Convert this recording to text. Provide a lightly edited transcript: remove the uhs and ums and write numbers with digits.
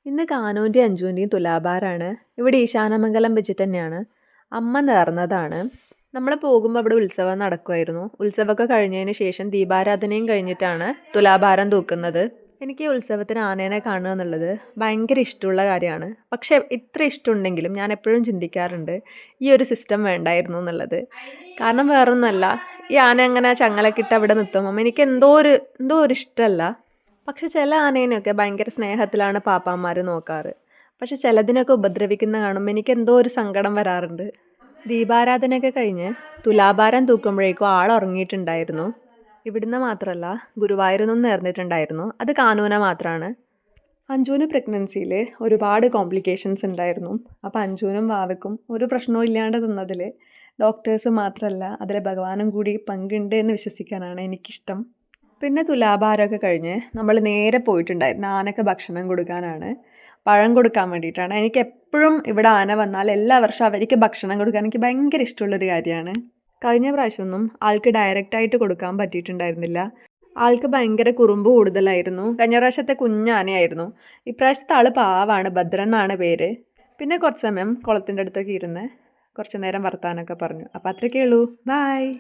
ഇന്ന് കാനൂൻ്റെയും അഞ്ജുവിൻ്റെയും തുലാഭാരമാണ്. ഇവിടെ ഈശാനമംഗലം വെച്ചിട്ട് തന്നെയാണ്. അമ്മ നേർന്നതാണ്. നമ്മൾ പോകുമ്പോൾ അവിടെ ഉത്സവം നടക്കുമായിരുന്നു. ഉത്സവമൊക്കെ കഴിഞ്ഞതിന് ശേഷം ദീപാരാധനയും കഴിഞ്ഞിട്ടാണ് തുലാഭാരം തൂക്കുന്നത്. എനിക്ക് ഈ ഉത്സവത്തിന് ആനേനെ കാണുക എന്നുള്ളത് ഭയങ്കര ഇഷ്ടമുള്ള കാര്യമാണ്. പക്ഷേ ഇത്ര ഇഷ്ടമുണ്ടെങ്കിലും ഞാൻ എപ്പോഴും ചിന്തിക്കാറുണ്ട് ഈ ഒരു സിസ്റ്റം വേണ്ടായിരുന്നു എന്നുള്ളത്. കാരണം വേറൊന്നുമല്ല, ഈ ആന അങ്ങനെ ചങ്ങലൊക്കെ ഇട്ട് അവിടെ നിർത്തുമ്പം എനിക്ക് എന്തോ ഒരു ഇഷ്ടമല്ല. പക്ഷെ ചില ആനേനെയൊക്കെ ഭയങ്കര സ്നേഹത്തിലാണ് പാപ്പാന്മാർ നോക്കാറ്. പക്ഷെ ചിലതിനൊക്കെ ഉപദ്രവിക്കുന്ന കാണുമ്പോൾ എനിക്ക് എന്തോ ഒരു സങ്കടം വരാറുണ്ട്. ദീപാരാധനയൊക്കെ കഴിഞ്ഞ് തുലാഭാരം തൂക്കുമ്പോഴേക്കും ആൾ ഉറങ്ങിയിട്ടുണ്ടായിരുന്നു. ഇവിടുന്ന് മാത്രമല്ല, ഗുരുവായൂരിൽ നിന്നും നേർന്നിട്ടുണ്ടായിരുന്നു. അത് കാനൂന മാത്രമാണ്. അഞ്ജുവിന് പ്രഗ്നൻസിയിൽ ഒരുപാട് കോംപ്ലിക്കേഷൻസ് ഉണ്ടായിരുന്നു. അപ്പോൾ അഞ്ജുവിനും വാവയ്ക്കും ഒരു പ്രശ്നവും ഇല്ലാണ്ട് തന്നതിൽ ഡോക്ടേഴ്സ് മാത്രമല്ല, അതിൽ ഭഗവാനും കൂടി പങ്കുണ്ട് എന്ന് വിശ്വസിക്കാനാണ് എനിക്കിഷ്ടം. പിന്നെ തുലാഭാരമൊക്കെ കഴിഞ്ഞ് നമ്മൾ നേരെ പോയിട്ടുണ്ടായിരുന്നു ആനക്ക് ഭക്ഷണം കൊടുക്കാനാണ്. പഴം കൊടുക്കാൻ വേണ്ടിയിട്ടാണ്. എനിക്ക് എപ്പോഴും ഇവിടെ ആന വന്നാൽ എല്ലാ വർഷവും അവർക്ക് ഭക്ഷണം കൊടുക്കാൻ എനിക്ക് ഭയങ്കര ഇഷ്ടമുള്ളൊരു കാര്യമാണ്. കഴിഞ്ഞ പ്രാവശ്യമൊന്നും ആൾക്ക് ഡയറക്റ്റായിട്ട് കൊടുക്കാൻ പറ്റിയിട്ടുണ്ടായിരുന്നില്ല. ആൾക്ക് ഭയങ്കര കുറുമ്പ് കൂടുതലായിരുന്നു. കഴിഞ്ഞ പ്രാവശ്യത്തെ കുഞ്ഞാനയായിരുന്നു. ഇപ്രാവശ്യത്തെ ആൾ പാവാണ്, ഭദ്രൻ എന്നാണ് പേര്. പിന്നെ കുറച്ച് സമയം കുളത്തിൻ്റെ അടുത്തൊക്കെ ഇരുന്ന് കുറച്ച് നേരം വർത്താനമൊക്കെ പറഞ്ഞു. അപ്പോൾ അത്രയൊക്കെ ഉള്ളൂ. ബായ്.